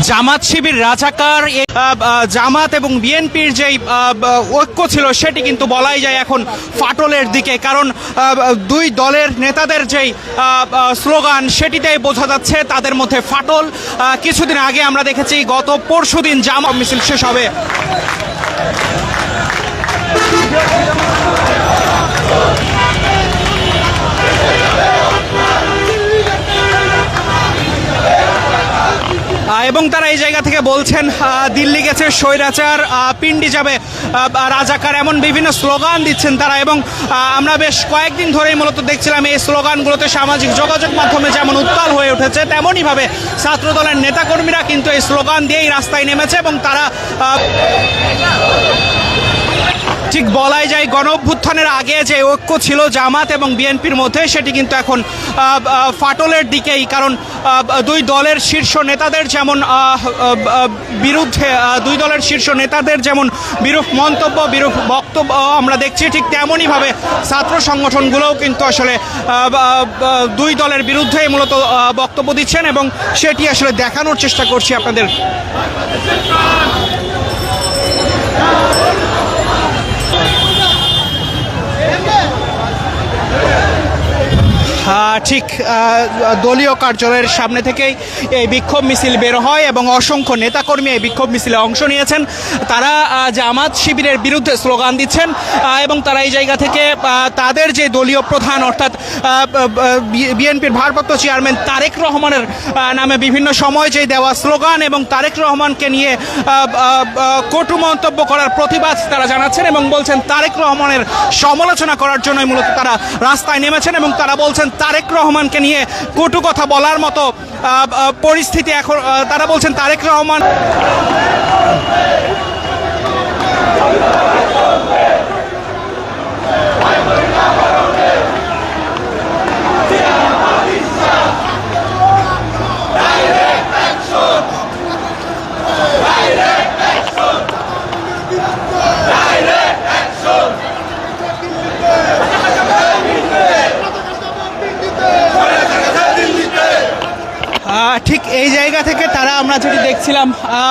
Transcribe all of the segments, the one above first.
জামাত শিবির রাজাকার জামাত এবং বিএনপির যে ঐক্য ছিল সেটি কিন্তু বলাই যায় এখন ফাটলের দিকে, কারণ দুই দলের নেতাদের যেই স্লোগান সেটিতেই বোঝা যাচ্ছে তাদের মধ্যে ফাটল। কিছুদিন আগে আমরা দেখেছি গত পরশুদিন জামাত মিছিল শেষ হবে। এবং তারা এই জায়গা থেকে বলছেন দিল্লি গেছে স্বৈরাচার, পিন্ডি যাবে রাজাকার, এমন বিভিন্ন স্লোগান দিচ্ছেন তারা। এবং আমরা বেশ কয়েকদিন ধরেই মূলত দেখছিলাম এই স্লোগানগুলোতে সামাজিক যোগাযোগ মাধ্যমে যেমন উত্তাল হয়ে উঠেছে, তেমনইভাবে ছাত্রদলের নেতাকর্মীরা কিন্তু এই স্লোগান দিয়েই রাস্তায় নেমেছে। এবং তারা ঠিক বলাই যায় গণ অভ্যুত্থানের আগে যে ঐক্য ছিল জামাত এবং বিএনপির মধ্যে সেটি কিন্তু এখন ফাটলের দিকেই, কারণ দুই দলের শীর্ষ নেতাদের যেমন বিরুদ্ধে যেমন বিরূপ মন্তব্য, বিরূপ বক্তব্য আমরা দেখছি, ঠিক তেমনইভাবে ছাত্র সংগঠনগুলোও কিন্তু আসলে দুই দলের বিরুদ্ধেই মূলত বক্তব্য দিচ্ছেন এবং সেটি আসলে দেখানোর চেষ্টা করছি আপনাদের। ঠিক দলীয় কার্যালয়ের সামনে থেকেই এই বিক্ষোভ মিছিল বের হয় এবং অসংখ্য নেতাকর্মী এই বিক্ষোভ মিছিলে অংশ নিয়েছেন। তারা জামাত শিবিরের বিরুদ্ধে স্লোগান দিচ্ছেন এবং তারা এই জায়গা থেকে তাদের যে দলীয় প্রধান অর্থাৎ বিএনপির ভারপ্রাপ্ত চেয়ারম্যান তারেক রহমানের নামে বিভিন্ন সময় যে দেওয়া স্লোগান এবং তারেক রহমানকে নিয়ে কটু মন্তব্য করার প্রতিবাদ তারা জানাচ্ছেন এবং বলছেন তারেক রহমানের সমালোচনা করার জন্যই মূলত তারা রাস্তায় নেমেছেন। এবং তারা বলছেন তারেক রহমানকে নিয়ে কটু কথা বলার মতো পরিস্থিতি এখন, তারা বলছেন তারেক রহমান ঠিক এই জায়গা থেকে তারা আমরা যেটি দেখছিলাম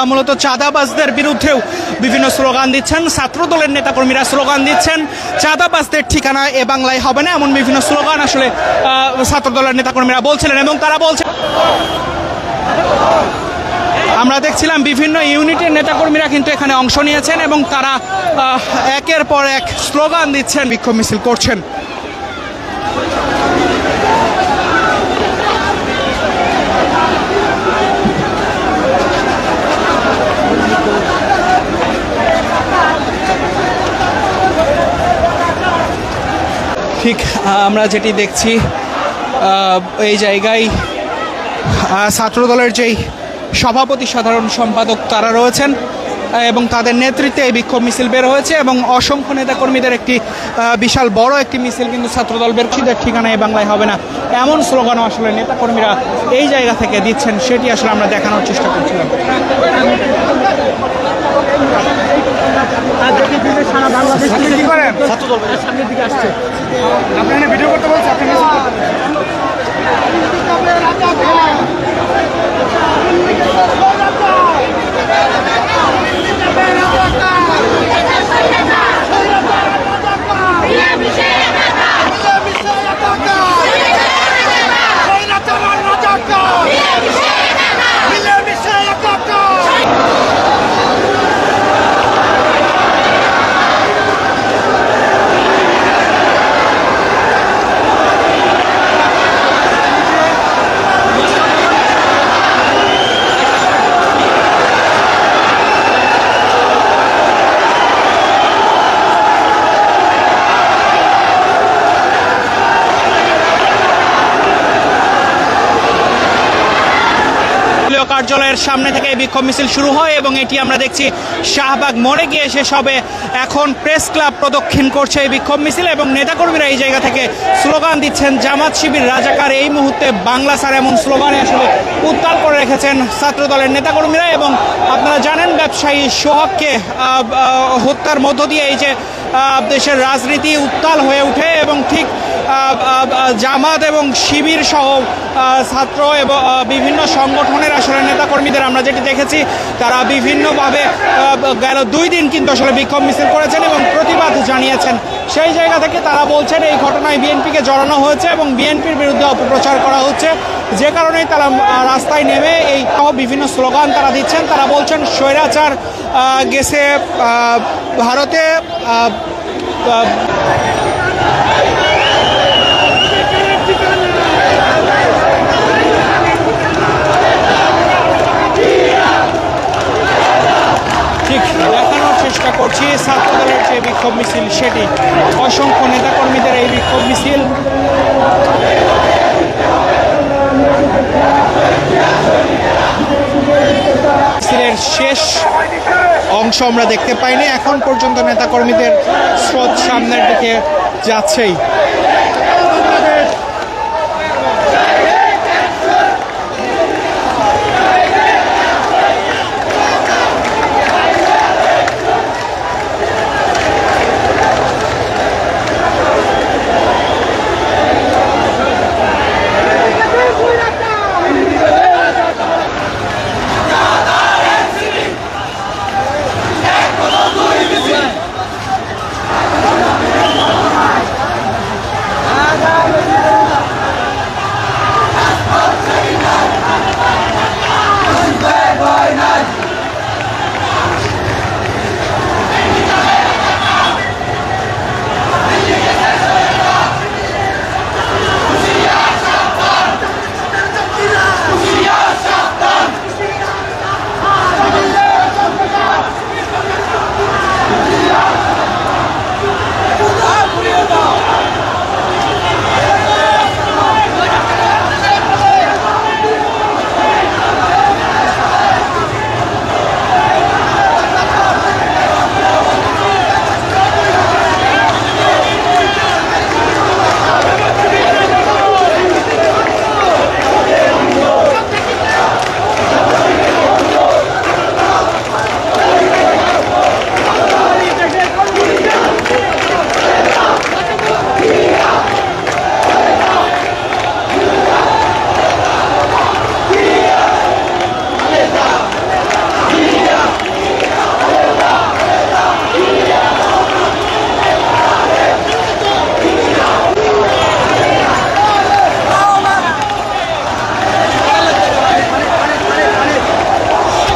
মূলত চাঁদাবাজদের বিরুদ্ধেও বিভিন্ন স্লোগান দিচ্ছেন। ছাত্রদলের নেতাকর্মীরা স্লোগান দিচ্ছেন চাঁদাবাজদের ঠিকানা এ বাংলায় হবে না, এমন বিভিন্ন স্লোগান আসলে ছাত্রদলের নেতাকর্মীরা বলছিলেন। এবং তারা বলছেন, আমরা দেখছিলাম বিভিন্ন ইউনিটের নেতাকর্মীরা কিন্তু এখানে অংশ নিয়েছেন এবং তারা একের পর এক স্লোগান দিচ্ছেন, বিক্ষোভ মিছিল করছেন। ঠিক আমরা যেটি দেখছি এই জায়গায় ছাত্রদলের যেই সভাপতি সাধারণ সম্পাদক তারা রয়েছেন এবং তাদের নেতৃত্বে এই বিক্ষোভ মিছিল বের হয়েছে এবং অসংখ্য নেতাকর্মীদের একটি বিশাল বড় একটি মিছিল কিন্তু ছাত্রদল বেরোচ্ছিদের ঠিকানা এই বাংলায় হবে না, এমন স্লোগানও আসলে নেতাকর্মীরা এই জায়গা থেকে দিচ্ছেন, সেটি আসলে আমরা দেখানোর চেষ্টা করছিলাম। সারা বাংলাদেশ কি করেন সামনের দিকে আসছে, আপনি ভিডিও করতে বলছেন, আপনি কার্যালয়ের সামনে থেকে বিক্ষোভ মিছিল শুরু হয় এবং এটি আমরা দেখছি শাহবাগ মোড়ে গিয়ে শেষ হবে। এখন প্রেস ক্লাব প্রদক্ষিণ করছে এই বিক্ষোভ মিছিল এবং নেতাকর্মীরা এই জায়গা থেকে স্লোগান দিচ্ছেন জামাত শিবির রাজাকার, এই মুহূর্তে বাংলা ছাড়, এমন স্লোগানে আসলে উত্তাল করে রেখেছেন ছাত্রদলের নেতাকর্মীরা। এবং আপনারা জানেন ব্যবসায়ী সোহাগকে হত্যার মধ্য দিয়ে এই যে দেশের রাজনীতি উত্তাল হয়ে ওঠে এবং ঠিক জামাত এবং শিবির সহ ছাত্র এবং বিভিন্ন সংগঠনের আসলে নেতাকর্মীদের আমরা যেটি দেখেছি তারা বিভিন্নভাবে গেল 2 দিন কিন্তু আসলে বিক্ষোভ মিছিল করেছেন এবং প্রতিবাদ জানিয়েছেন। সেই জায়গা থেকে তারা বলছেন এই ঘটনায় বিএনপিকে জড়ানো হয়েছে এবং বিএনপির বিরুদ্ধে অপপ্রচার করা হচ্ছে, যে কারণেই তারা রাস্তায় নেমে এই বিভিন্ন স্লোগান তারা দিচ্ছেন। তারা বলছেন স্বৈরাচার গেছে ভারতে, ঠিক দেখানোর চেষ্টা করছি ছাত্রদলের যে বিক্ষোভ মিছিল সেটি, অসংখ্য নেতাকর্মীদের এই বিক্ষোভ মিছিল। মিছিলের শেষ অংশ আমরা দেখতে পাইনি, এখন পর্যন্ত নেতাকর্মীদের স্রোত সামনের দিকে যাচ্ছেই।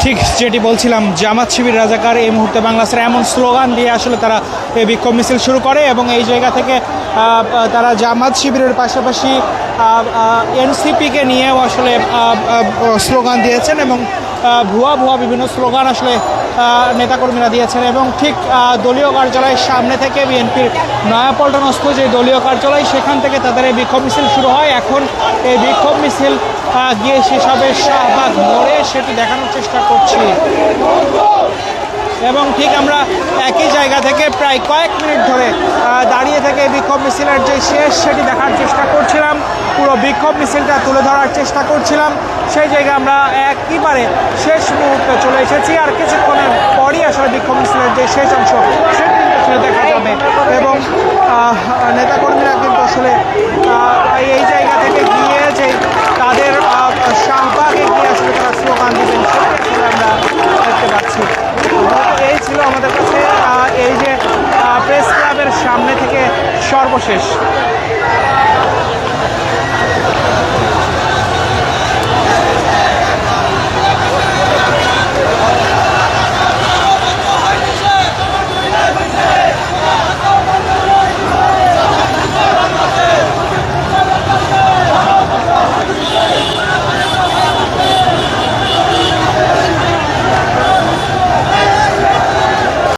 ঠিক যেটি বলছিলাম, জামাত শিবির রাজাকার এই মুহূর্তে বাংলাদেশের এমন স্লোগান দিয়ে আসলে তারা এই বিক্ষোভ মিছিল শুরু করে এবং এই জায়গা থেকে তারা জামাত শিবিরের পাশাপাশি এনসিপিকে নিয়েও আসলে স্লোগান দিয়েছেন এবং ভুয়া বিভিন্ন স্লোগান আসলে নেতাকর্মীরা দিয়েছেন। এবং ঠিক দলীয় কার্যালয়ের সামনে থেকে বিএনপির নয়াপল্টনস্থ যে দলীয় কার্যালয় সেখান থেকে তাদের এই বিক্ষোভ মিছিল শুরু হয়। এখন এই বিক্ষোভ মিছিল গিয়ে শেষ হবে শাহবাগ মোড়ে, সেটি দেখানোর চেষ্টা করছি। এবং ঠিক আমরা একই জায়গা থেকে প্রায় কয়েক মিনিট ধরে দাঁড়িয়ে থেকে বিক্ষোভ মিছিলের যে শেষ সেটি দেখার চেষ্টা করছিলাম, পুরো বিক্ষোভ মিছিলটা তুলে ধরার চেষ্টা করছিলাম। সেই জায়গায় আমরা একেবারে শেষ মুহূর্তে চলে এসেছি, আর কিছুক্ষণের পরই আসলে বিক্ষোভ মিছিলের যে শেষ অংশ সেটি আসলে দেখা যাবে। এবং নেতাকর্মীরা কিন্তু আসলে এই জায়গা থেকে গিয়ে যে তাদের শাহবাগে গিয়ে আসলে তারা স্লোগান